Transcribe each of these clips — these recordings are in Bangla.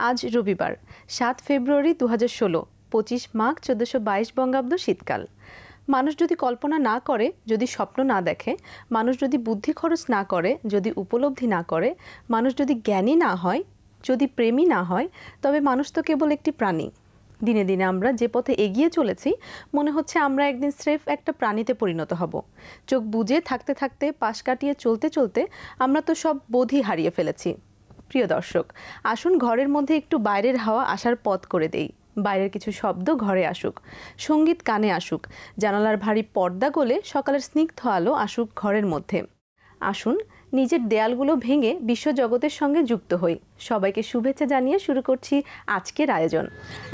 আজ রবিবার ৭ ফেব্রুয়ারি ২০১৬, ২৫ মাঘ ১৪২২ বঙ্গাব্দ শীতকাল। মানুষ যদি কল্পনা না করে, যদি স্বপ্ন না দেখে, মানুষ যদি বুদ্ধি খরচ না করে, যদি উপলব্ধি না করে, মানুষ যদি জ্ঞানী না হয়, যদি প্রেমী না হয়, তবে মানুষ তো কেবল একটি প্রাণী। দিনে দিনে আমরা যে পথে এগিয়ে চলেছি, মনে হচ্ছে আমরা একদিন স্রেফ একটা প্রাণীতে পরিণত হব। চোখ বুজে থাকতে থাকতে, পাশ কাটিয়ে চলতে চলতে আমরা তো সব বোধই হারিয়ে ফেলেছি। প্রিয় দর্শক, আসুন ঘরের মধ্যে একটু বাইরের হাওয়া আসার পথ করে দেই। বাইরের কিছু শব্দ ঘরে আসুক, সঙ্গীত কানে আসুক, জানালার ভারী পর্দা গলে সকালের স্নিগ্ধ আলো আসুক ঘরের মধ্যে। আসুন নিজের দেয়ালগুলো ভেঙে বিশ্বজগতের সঙ্গে যুক্ত হই। সবাইকে শুভেচ্ছা জানিয়ে শুরু করছি আজকের আয়োজন।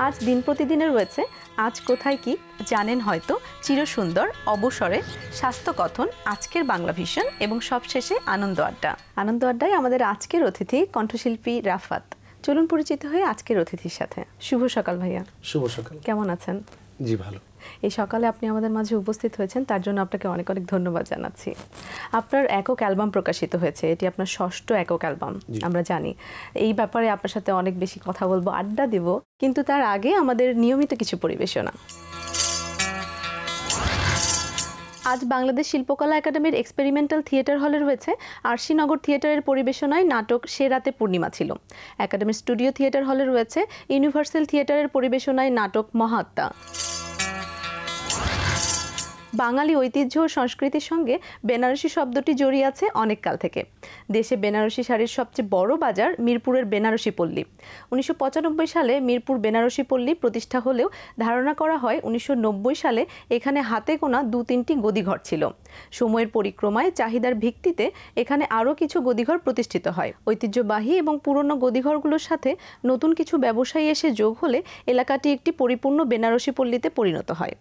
আজ দিন প্রতিদিনের রয়েছে আজ কোথায় কি জানেন হয়তো, চিরসুন্দর, অবসরে, স্বাস্থ্যকথন, আজকের বাংলা ভিশন এবং সবশেষে আনন্দ আড্ডা। আনন্দ আড্ডায় আমাদের আজকের অতিথি কণ্ঠশিল্পী রাফাত। চলুন পরিচিত হয়ে আজকের অতিথির সাথে। শুভ সকাল ভাইয়া। শুভ সকাল। কেমন আছেন? জি ভালো। এই সকালে আপনি আমাদের মাঝে উপস্থিত হয়েছেন, তার জন্য আপনাকে অনেক অনেক ধন্যবাদ জানাচ্ছি। আপনার একক অ্যালবাম প্রকাশিত হয়েছে, এটি আপনার ষষ্ঠ একক অ্যালবাম, আমরা জানি। এই ব্যাপারে আপনার সাথে অনেক বেশি কথা বলবো, আড্ডা দেব, কিন্তু তার আগে আমাদের নিয়মিত কিছু পরিবেশনা। আজ বাংলাদেশ শিল্পকলা একাডেমির এক্সপেরিমেন্টাল থিয়েটার হলে রয়েছে আরশিনগর থিয়েটারের পরিবেশনায় নাটক সে রাতে পূর্ণিমা ছিল। একাডেমির স্টুডিও থিয়েটার হলে রয়েছে ইউনিভার্সাল থিয়েটারের পরিবেশনায় নাটক মহাত্মা। বাঙালি ঐতিহ্য ও সংস্কৃতির সঙ্গে বেনারসি শব্দটি জড়িয়ে আছে অনেক কাল থেকে। দেশে বেনারসি শাড়ির সবচেয়ে বড় বাজার মিরপুরের বেনারসি পল্লী। ১৯৯৫ সালে মিরপুর বেনারসি পল্লী প্রতিষ্ঠা হলেও ধারণা করা হয় ১৯৯০ সালে এখানে হাতে গোনা ২-৩টি গদিঘর ছিল। সময়ের পরিক্রমায় চাহিদার ভিত্তিতে এখানে আরও কিছু গদিঘর প্রতিষ্ঠিত হয়। ঐতিহ্যবাহী এবং পুরনো গদিঘরগুলোর সাথে নতুন কিছু ব্যবসায়ী এসে যোগ হলে এলাকাটি একটি পরিপূর্ণ বেনারসি পল্লীতে পরিণত হয়।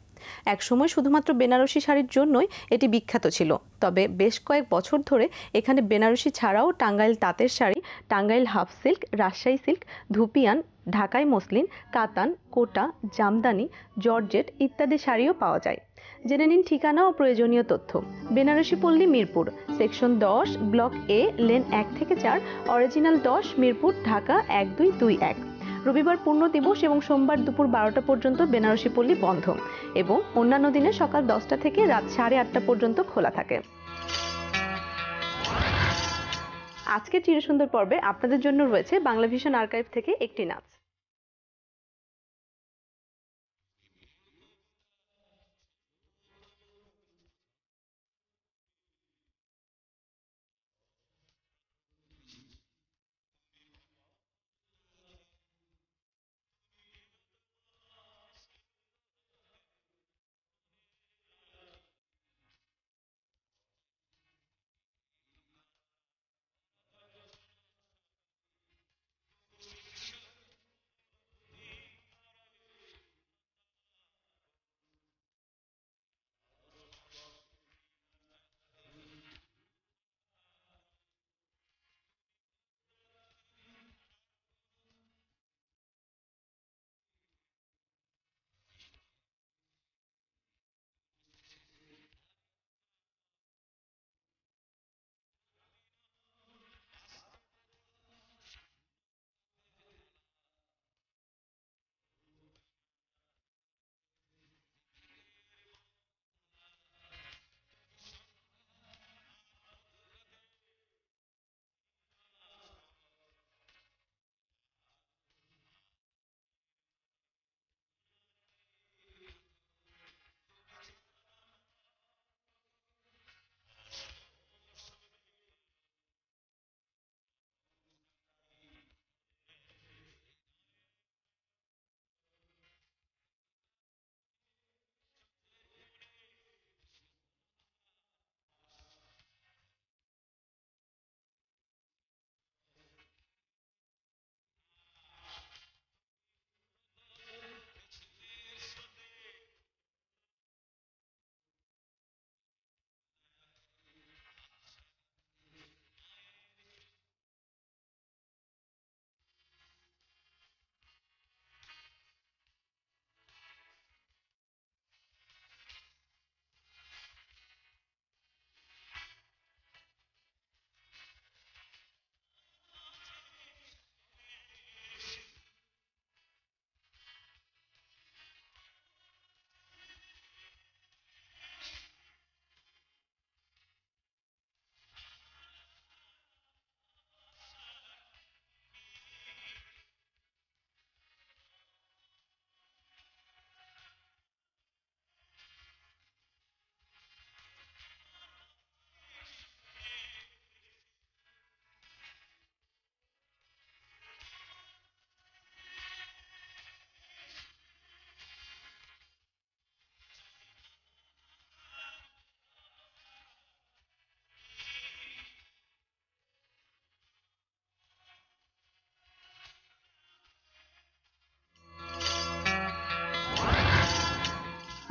একসময় শুধুমাত্র বেনারসি শাড়ির জন্যই এটি বিখ্যাত ছিল, তবে বেশ কয়েক বছর ধরে এখানে বেনারসি ছাড়াও টাঙ্গাইল তাঁতের sari, Tangail half silk, Rajshahi silk, ধুপিয়ান, ঢাকাই মসলিন, কাতান, কোটা, জামদানি, জর্জেট ইত্যাদি শাড়িও পাওয়া যায়। জেনে নিন ঠিকানা ও প্রয়োজনীয় তথ্য। বেনারসি পল্লী মিরপুর, সেকশন 10, ব্লক এ, লেন 1 থেকে 4, অরিজিনাল 10, মিরপুর, ঢাকা 1221। রবিবার পূর্ণ দিবস এবং সোমবার দুপুর 12টা পর্যন্ত বেনারসি পল্লী বন্ধ এবং অন্যান্য দিনে সকাল 10টা থেকে রাত 8:30 পর্যন্ত খোলা থাকে। আজকের চিরসুন্দর পর্বে আপনাদের জন্য রয়েছে বাংলা ভিশন আর্কাইভ থেকে একটি নাচ।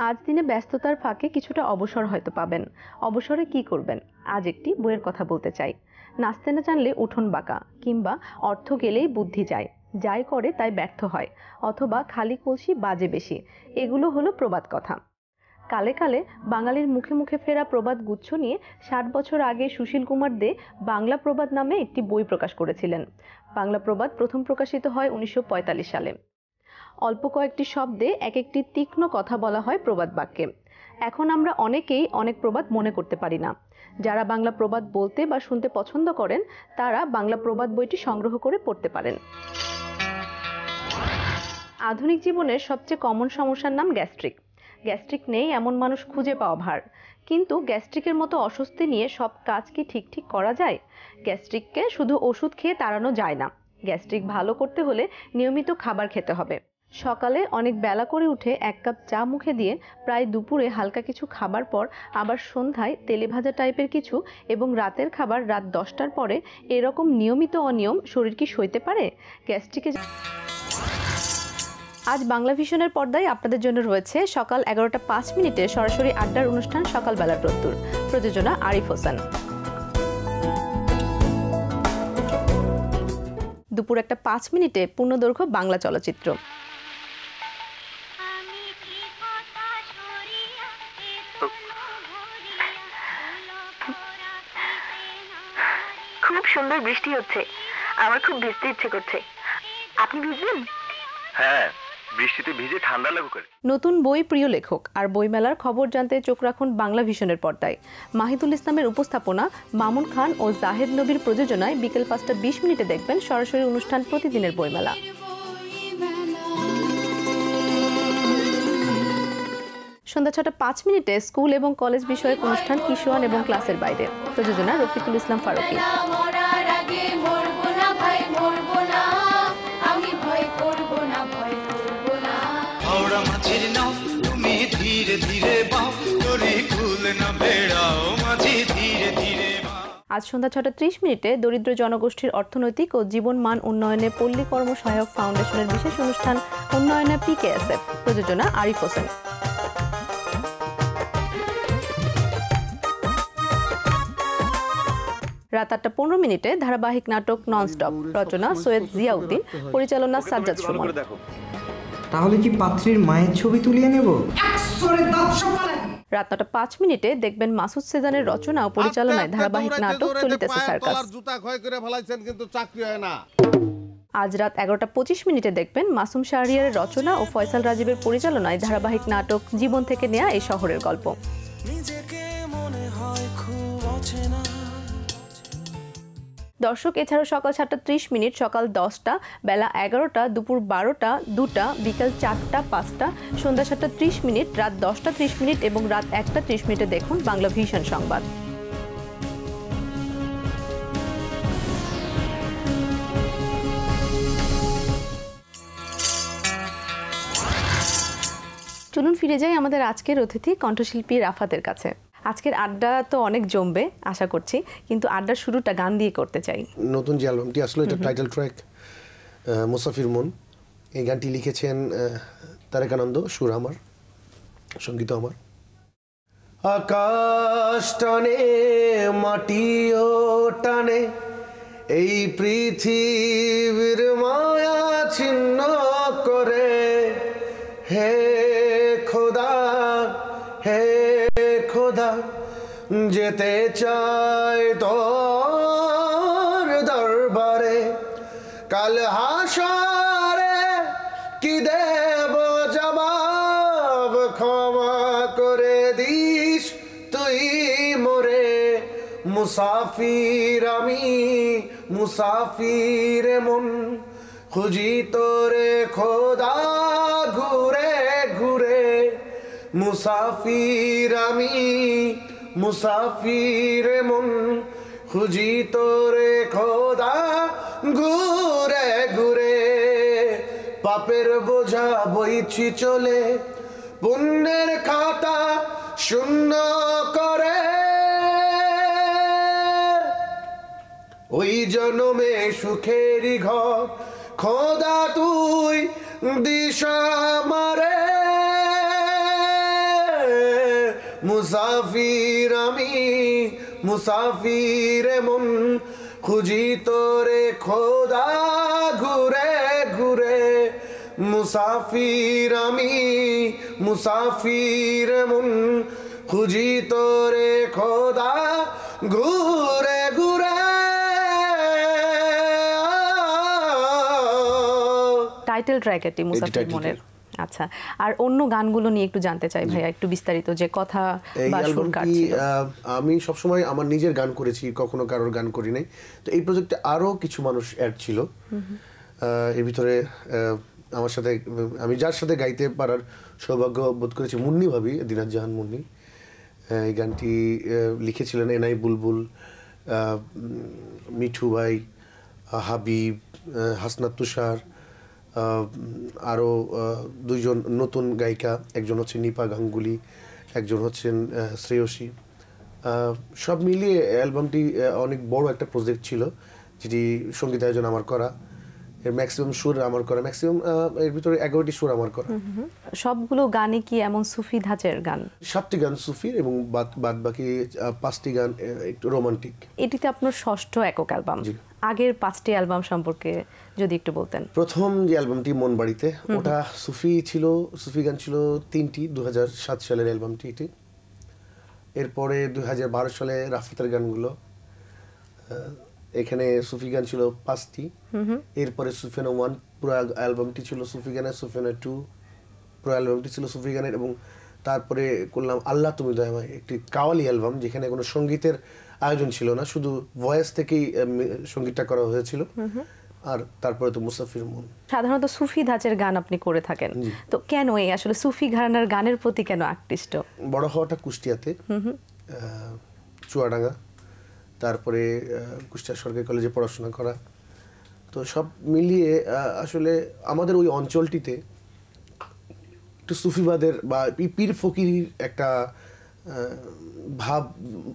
আজ দিনে ব্যস্ততার ফাঁকে কিছুটা অবসর হয়তো পাবেন। অবসরে কি করবেন? আজ একটি বইয়ের কথা বলতে চাই। নাচতে না জানলে উঠোন বাঁকা, কিংবা অর্থ গেলেই বুদ্ধি যায়, যাই করে তাই ব্যর্থ হয়, অথবা খালি কলসি বাজে বেশি। এগুলো হলো প্রবাদ কথা। কালে কালে বাঙালির মুখে মুখে ফেরা প্রবাদ গুচ্ছ নিয়ে 60 বছর আগে সুশীল কুমার দে বাংলা প্রবাদ নামে একটি বই প্রকাশ করেছিলেন। বাংলা প্রবাদ প্রথম প্রকাশিত হয় 1945 সালে। অল্প কয়েকটি শব্দে এক একটি তীক্ষ্ণ কথা বলা হয় প্রবাদ বাক্যে। এখন আমরা অনেকেই অনেক প্রবাদ মনে করতে পারি না। যারা বাংলা প্রবাদ বলতে বা শুনতে পছন্দ করেন তারা বাংলা প্রবাদ বইটি সংগ্রহ করে পড়তে পারেন। আধুনিক জীবনের সবচেয়ে কমন সমস্যার নাম গ্যাস্ট্রিক। গ্যাস্ট্রিক নেই এমন মানুষ খুঁজে পাওয়া ভার। কিন্তু গ্যাস্ট্রিকের মতো অস্বস্তি নিয়ে সব কাজ কি ঠিক করা যায়? গ্যাস্ট্রিককে শুধু ওষুধ খেয়ে তাড়ানো যায় না। গ্যাস্ট্রিক ভালো করতে হলে নিয়মিত খাবার খেতে হবে। সকালে অনেক বেলা করে উঠে 1 কাপ চা মুখে দিয়ে প্রায় দুপুরে হালকা কিছু খাবার পর আবার সন্ধ্যায় তেলে ভাজা টাইপের কিছু এবং রাতের খাবার রাত 10টার পরে, এরকম নিয়মিত অনিয়ম শরীর কি সইতে পারে? গ্যাস্ট্রিকে আজ বাংলা ভিশনের পর্দায় আপনাদের জন্য রয়েছে সকাল 11টা 5 মিনিটে সরাসরি আড্ডার অনুষ্ঠান সকালবেলার রোদ্দুর। প্রযোজনা আরিফ হোসেন। দুপুর 1টা 5 মিনিটে পূর্ণদৈর্ঘ্য বাংলা চলচ্চিত্র। খুব সুন্দর বৃষ্টি হচ্ছে, আমার খুব ভিজতে ইচ্ছে করছে। আপনি ভিজবেন? হ্যাঁ, বৃষ্টিতে ভিজে ঠান্ডা লাগু করে। নতুন বই, প্রিয় লেখক আর বইমেলার খবর জানতে চোখ রাখুন বাংলা ভিশনের পর্দায়। মাহিদুল ইসলামের উপস্থাপনা, মামুন খান ও জাহেদ নবীর প্রযোজনায় বিকেল 5টা 20 মিনিটে দেখবেন সরাসরি অনুষ্ঠান প্রতিদিনের বইমেলা। সন্ধ্যা 6টা 5 মিনিটে স্কুল এবং কলেজ বিষয়ক অনুষ্ঠান কিশোয়ান এবং ক্লাসের বাইরে। প্রযোজনা রফিকুল ইসলাম ফারুকী। আজ সন্ধ্যা 6টা 30 মিনিটে দরিদ্র জনগোষ্ঠীর অর্থনৈতিক ও জীবন মান উন্নয়নে পল্লী কর্ম সহায়ক ফাউন্ডেশনের বিশেষ অনুষ্ঠান উন্নয়নে PKSF। প্রযোজনা আরিফ হোসেন। রাত 8টা 15 মিনিটে ধারাবাহিক নাটক ননস্টপ। রচনা সৈয়দ জিয়াউদ্দিন, পরিচালনা সাজ্জাদ সুমন। তাহলে কি পাত্রীর মায়ের ছবি তুলিয়ে নেব? রাত 9টা 5 মিনিটে দেখবেন মাসুদ সেজানের রচনা ও পরিচালনায় ধারাবাহিক নাটক চলিতেছে সার্কাস। আজ রাত 11টা 25 মিনিটে দেখবেন মাসুম শাহরিয়ারের রচনা ও ফয়সাল রাজীবের পরিচালনায় ধারাবাহিক নাটক জীবন থেকে নেয়া এই শহরের গল্প। দর্শক, এছাড়াও সকাল 7টা 30 মিনিট, সকাল 10টা, বেলা 11টা, দুপুর 12টা, 2টা, বিকাল 4টা 5টা, সন্ধ্যা 7টা 30 মিনিট, রাত 10টা 30 মিনিট এবং রাত 1টা 30 মিনিটে দেখুন বাংলা ভিশন সংবাদ। চলুন ফিরে যাই আমাদের আজকের অতিথি কণ্ঠশিল্পী রাফাতের কাছে। আজকের আড্ডা তো অনেক জমবে আশা করছি, কিন্তু আড্ডার শুরুটা গান দিয়ে করতে চাই। নতুন যে অ্যালবামটি আসলে এটা টাইটেল ট্র্যাক মুসাফির মন। এই গানটি লিখেছেন তারেক আনন্দ, সুর আমার, সঙ্গীত আমার। আকাশ টানে মাটিও টানে এই পৃথিবীর মায়া ছিন্ন করে, হে খোদা হে খোদা যেতে চাই তোর দরবারে, কাল হাসরে কি দেব জবাব, ক্ষমা করে দিস তুই মোরে। মুসাফির আমি মুসাফির মন, খুঁজি তোরে খোদা ঘুরে ঘুরে। মুসাফির আমি মুসাফির মন, খুঁজি তোরে খোদা ঘুরে ঘুরে। পাপের বোঝা বইছি চলে, পুণ্যের খাতা শূন্য করে। ওই জন্মে সুখেরই ঘর খোদা তুই দিশা মারে। মুসাফির আমি মুসাফির মন খুঁজি তোরে খোদা ঘুরে ঘুরে মুসাফির আমি মুসাফির মন খুঁজি তোরে খোদা ঘুরে ঘুরে। টাইটেল ট্র্যাক এটি মুসাফির title মনের। আচ্ছা, আর অন্য গানগুলো নিয়ে একটু জানতে চাই ভাইয়া, একটু বিস্তারিত, যে কথা এই বা সুর অ্যালবামটি কার ছিল? আমি সবসময় আমার নিজের গান করেছি, কখনো কারোর গান করি নাই। তো এই প্রজেক্টে আরো কিছু মানুষ অ্যাড ছিল। এর ভিতরে আমার সাথে আমি যার সাথে গাইতে পারার সৌভাগ্য বোধ করেছি মুন্নি ভাবি, দিনাত জাহান মুন্নি। এই গানটি লিখেছিলেন এনআই বুলবুল, মিঠু ভাই, হাবিব, হাসনাত তুষার, আরও দুইজন নতুন গায়িকা, একজন হচ্ছে নিপা গাঙ্গুলি, একজন হচ্ছেন শ্রেয়সী। সব মিলিয়ে অ্যালবামটি অনেক বড় একটা প্রজেক্ট ছিল, যেটি সঙ্গীত আয়োজন আমার করা, এর ম্যাক্সিমাম সুর আমার করা, ম্যাক্সিমাম এর ভিতরে 11টি সুর আমার করা। সবগুলো গানে কি এমন সুফি ধাঁচের গান? 7টি গান সুফি এবং বাদ বাকি 5টি গান একটু রোমান্টিক। এটিতে আপনার ষষ্ঠ একক অ্যালবাম। জি। আগের 5টি অ্যালবাম সম্পর্কে যদি একটু বলতেন। প্রথম যে অ্যালবামটি মন বাড়িতে, ওটা সুফি ছিল, সুফি গান ছিল 3টি, 2007 সালের অ্যালবামটি এটি। এরপরে 2012 সালে রাফাতের গানগুলো, এখানে সুফি গান ছিল 5টি। এরপরে সুফিয়ানা 1 পুরো অ্যালবামটি ছিল সুফি গানের, সুফিয়ানা 2 পুরো অ্যালবামটি ছিল সুফি গানের, এবং তারপরে করলাম আল্লাহ তুমি দয়াময়, একটি কাওয়ালি অ্যালবাম, যেখানে কোনো সঙ্গীতের আয়োজন ছিল না, শুধু ভয়েস থেকেই সঙ্গীতটা করা হয়েছিল। আর তারপরে তো মুসাফির মন। সাধারণত সুফি ধাঁচের গান আপনি করে থাকেন, তো কেন এই আসলে সুফি ঘরানার গানের প্রতি কেন আকৃষ্ট? বড় হওয়াটা কুষ্টিয়াতে, চুয়াডাঙ্গা, তারপরে কুষ্টিয়া সরকারি কলেজে পড়াশোনা করা। তো সব মিলিয়ে আসলে আমাদের ওই অঞ্চলটিতে একটু সুফিবাদের বা পীর ফকির একটা ভাব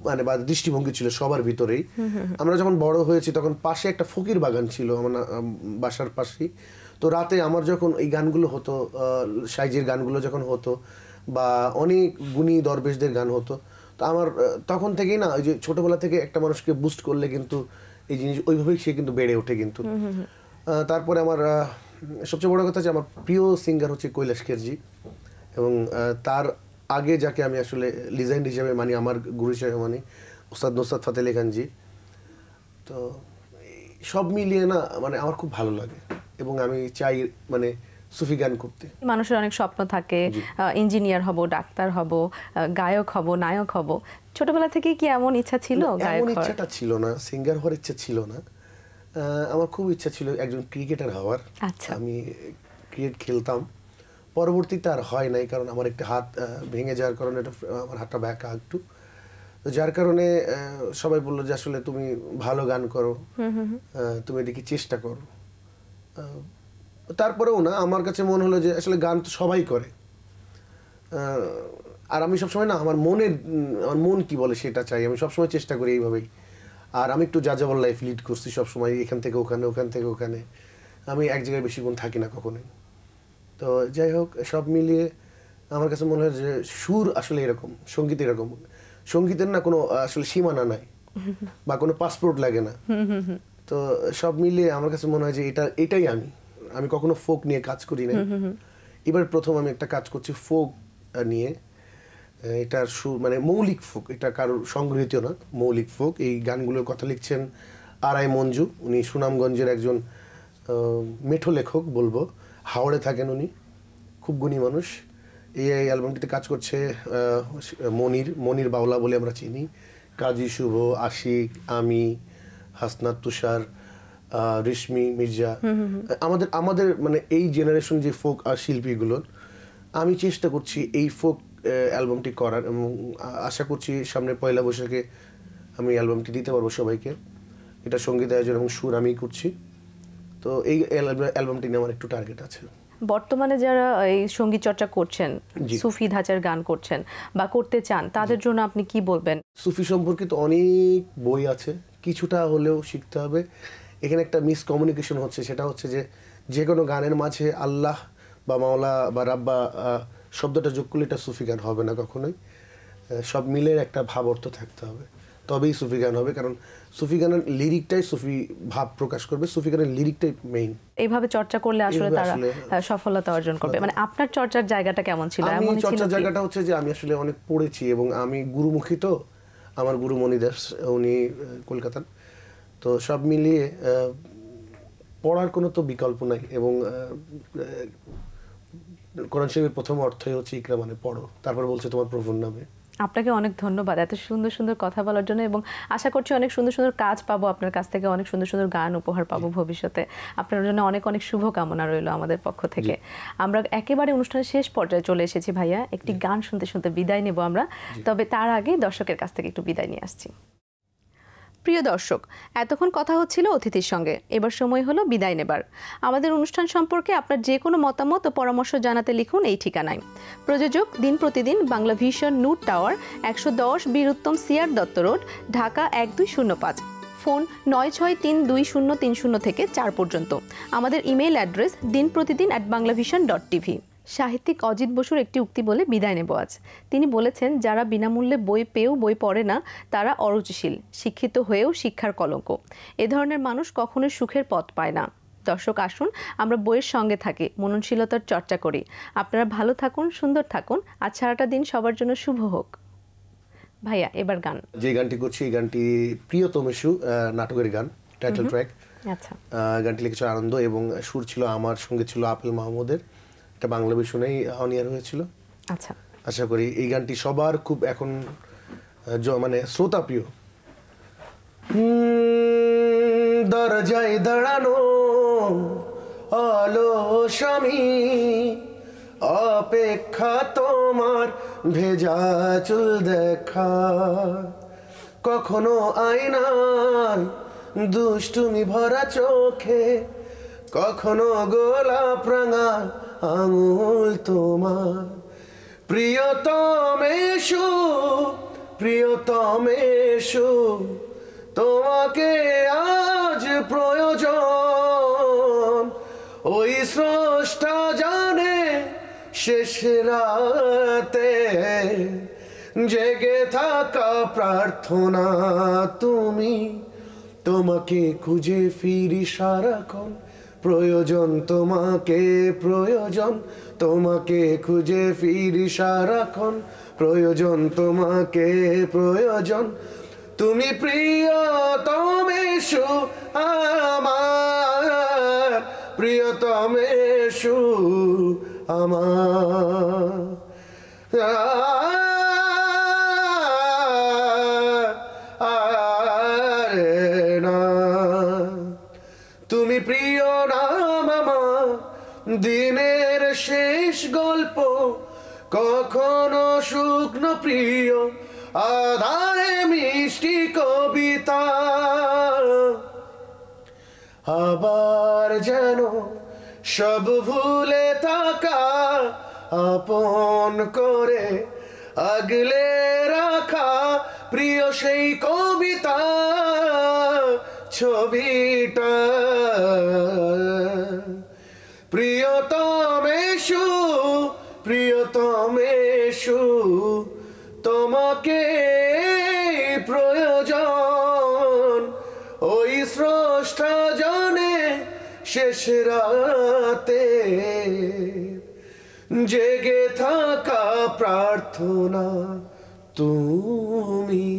মানে বা দৃষ্টিভঙ্গি ছিল সবার ভিতরেই। আমরা যখন বড় হয়েছি তখন পাশে একটা ফকির বাগান ছিল আমার বাসার পাশেই। তো রাতে আমার যখন এই গানগুলো হতো, সাইজের গানগুলো যখন হতো বা অনেক গুণী দরবেশদের গান হতো, তো আমার তখন থেকেই না ওই যে ছোটবেলা থেকে একটা মানুষকে বুস্ট করলে কিন্তু এই জিনিস ওইভাবেই সে কিন্তু বেড়ে ওঠে কিন্তু। তারপরে আমার সবচেয়ে বড় কথা যে আমার প্রিয় সিঙ্গার হচ্ছে কৈলাস খেরজি, এবং তার আগে যাকে আমি আসলে লিজেন্ড হিসেবে মানি, আমার গুরু হিসেবে মানি, ওস্তাদ নুসরাত ফাতে আলী খানজি। তো সব মিলিয়ে না মানে আমার খুব ভালো লাগে এবং আমি চাই মানে সুফি গান করতে। মানুষের অনেক স্বপ্ন থাকে, ইঞ্জিনিয়ার হব, ডাক্তার হব, গায়ক হব, নায়ক হব। ছোটবেলা থেকে কি এমন ইচ্ছা ছিল? এমন ইচ্ছাটা ছিল না, সিঙ্গার হওয়ার ইচ্ছা ছিল না। আমার খুব ইচ্ছা ছিল একজন ক্রিকেটার হওয়ার। আচ্ছা। আমি ক্রিকেট খেলতাম, পরবর্তীতে আর হয় নাই, কারণ আমার একটা হাত ভেঙে যাওয়ার কারণে আমার হাতটা ব্যাকা একটু, তো যার কারণে সবাই বললো যে আসলে তুমি ভালো গান করো, তুমি এদিকে চেষ্টা করো। তারপরেও না আমার কাছে মনে হলো যে আসলে গান তো সবাই করে, আর আমি সবসময় না আমার মন কি বলে সেটা চাই, আমি সবসময় চেষ্টা করি এইভাবেই। আর আমি একটু যাযাবর লাইফ লিড করছি সবসময়, এখান থেকে ওখানে, ওখান থেকে ওখানে, আমি এক জায়গায় বেশিক্ষণ থাকি না কখনোই। তো যাই হোক, সব মিলিয়ে আমার কাছে মনে হয় যে সুর আসলে এরকম, সঙ্গীত এরকম, সঙ্গীতের না কোনো আসলে সীমানা নাই বা কোনো পাসপোর্ট লাগে না। তো সব মিলিয়ে আমার কাছে মনে হয় যে এটাই আমি কখনো ফোক নিয়ে কাজ করি না। এবার প্রথম আমি একটা কাজ করছি ফোক নিয়ে। এটার সুর মানে মৌলিক ফোক, এটা কারোর সংগৃহীত না, মৌলিক ফোক। এই গানগুলোর কথা লিখছেন আরআই মঞ্জু, উনি সুনামগঞ্জের একজন মেঠো লেখক বলবো, হাওড়ে থাকেন উনি, খুব গুণী মানুষ। এই অ্যালবামটিতে কাজ করছে মনির বাউলা বলে আমরা চিনি, কাজী শুভ, আশিক, আমি, হাসনাত তুষার, রেশমি মির্জা, আমাদের মানে এই জেনারেশন যে ফোক আর শিল্পীগুলোর, আমি চেষ্টা করছি এই ফোক অ্যালবামটি করার, এবং আশা করছি সামনে পয়লা বৈশাখে আমি অ্যালবামটি দিতে পারবো সবাইকে। এটা সঙ্গীত আয়োজন এবং সুর আমিই করছি। তো এই অ্যালবামটি নিয়ে আমার একটু টার্গেট আছে। বর্তমানে যারা এই সঙ্গীত চর্চা করছেন, সুফি ধাঁচার গান করছেন বা করতে চান, তাদের জন্য আপনি কি বলবেন? সুফি সম্পর্কিত অনেক বই আছে, কিছুটা হলেও শিখতে হবে। এখানে একটা মিসকমিউনিকেশন হচ্ছে, সেটা হচ্ছে যে কোনো গানের মাঝে আল্লাহ বা মাওলা বা রাব্বা শব্দটা যোগ করলে এটা সুফি গান হবে না কখনোই। সব মিলে একটা ভাব অর্থ থাকতে হবে, তবেই সুফি গান হবে। কারণ সুফি গানের লিরিকটাই সুফি ভাব প্রকাশ করবে, সুফি গানের লিরিকটাই মেইন। এইভাবে চর্চা করলে আসলে এইভাবে তারা আসলে সফলতা অর্জন করবে। মানে আপনার চর্চার জায়গাটা কেমন ছিল? আমি এমনই ছিল চর্চার কি? জায়গাটা হচ্ছে যে আমি আসলে অনেক পড়েছি এবং আমি গুরুমুখী, তো আমার গুরু মণিদাস উনি কলকাতার, তো সব মিলিয়ে পড়ার কোনো তো বিকল্প নাই। এবং কোরআন শরীফের প্রথম অর্থই হচ্ছে ইকরা, মানে পড়ো, তারপর বলছে তোমার প্রভুর নামে। আপনাকে অনেক ধন্যবাদ এত সুন্দর সুন্দর কথা বলার জন্য, এবং আশা করছি অনেক সুন্দর সুন্দর কাজ পাবো আপনার কাছ থেকে, অনেক সুন্দর সুন্দর গান উপহার পাবো ভবিষ্যতে। আপনার জন্য অনেক অনেক শুভকামনা রইল আমাদের পক্ষ থেকে। আমরা একেবারে অনুষ্ঠানের শেষ পর্যায়ে চলে এসেছি ভাইয়া, একটি গান শুনতে শুনতে বিদায় নেব আমরা। তবে তার আগে দর্শকের কাছ থেকে একটু বিদায় নিয়ে আসছি। প্রিয় দর্শক, এতক্ষণ কথা হচ্ছিল অতিথির সঙ্গে, এবার সময় হলো বিদায় নেবার। আমাদের অনুষ্ঠান সম্পর্কে আপনার যে কোনো মতামত ও পরামর্শ জানাতে লিখুন এই ঠিকানায়। প্রযোজক দিন প্রতিদিন, বাংলা ভিশন, নূর tower, 110 Bir Uttam CR Dutta road, Dhaka 1205। Phone 96320303 থেকে 4 পর্যন্ত। আমাদের ইমেইল অ্যাড্রেস dinprotidin@banglavision.tv। সাহিত্যিক অজিত বসুর একটি উক্তি বলে বিদায় নেব আজ। তিনি বলেছেন, যারা বিনামূল্যে বই পেয়েও বই পড়ে না তারা অরুচিশীল, শিক্ষিত হয়েও শিক্ষার কলঙ্ক। এ ধরনের মানুষ কখনোই সুখের পথ পায় না। দর্শক, আসুন আমরা বইয়ের সঙ্গে থাকি, মননশীলতার চর্চা করি। আপনারা ভালো থাকুন, সুন্দর থাকুন, আজ সারাটা দিন সবার জন্য শুভ হোক। ভাইয়া, এবার গান। যে গানটি করছি এই গানটি প্রিয়তমেশু নাটকের গান, টাইটেল ট্র্যাক। আচ্ছা, গানটি লিখেছিল আনন্দ এবং সুর ছিল আমার, সঙ্গে ছিল আপেল মাহমুদের। এটা বাংলা ভিশনেই অন এয়ার হয়েছিল। আচ্ছা, আশা করি এই গানটি সবার খুব এখন মানে শ্রোতা প্রিয়। দরজায় দাঁড়ানো অলস আমি, অপেক্ষা তোমার ভেজা চুল দেখা, কখনো আয়নায় দুষ্টুমি ভরা চোখে, কখনো গোলাপ রাঙা আঙুল তোমার। প্রিয়তমেশু, প্রিয়তমেশু, তোমাকে আজ প্রয়োজন। ওই স্রষ্টা জানে শেষ রাতে জেগে থাকা প্রার্থনা তুমি, তোমাকে খুঁজে ফিরি সারাক্ষণ। প্রয়োজন তোমাকে, প্রয়োজন তোমাকে খুঁজে ফিরি সারাক্ষণ। প্রয়োজন তোমাকে, প্রয়োজন। তুমি প্রিয়তমেশু আমার, প্রিয়তমেশু আমার। তুমি প্রিয় নাম আমার, দিনের শেষ গল্প, কখনো শুকনো প্রিয় আধারে মিষ্টি কবিতা। আবার যেন সব ভুলে থাকা, আপন করে আগলে রাখা প্রিয় সেই কবিতা ছবিটা। প্রিয়তমেশু, প্রিয়তমেশু, তোমাকে প্রয়োজন। ওই স্রষ্টা জানে শেষ রাতে জেগে থাকা প্রার্থনা তুমি।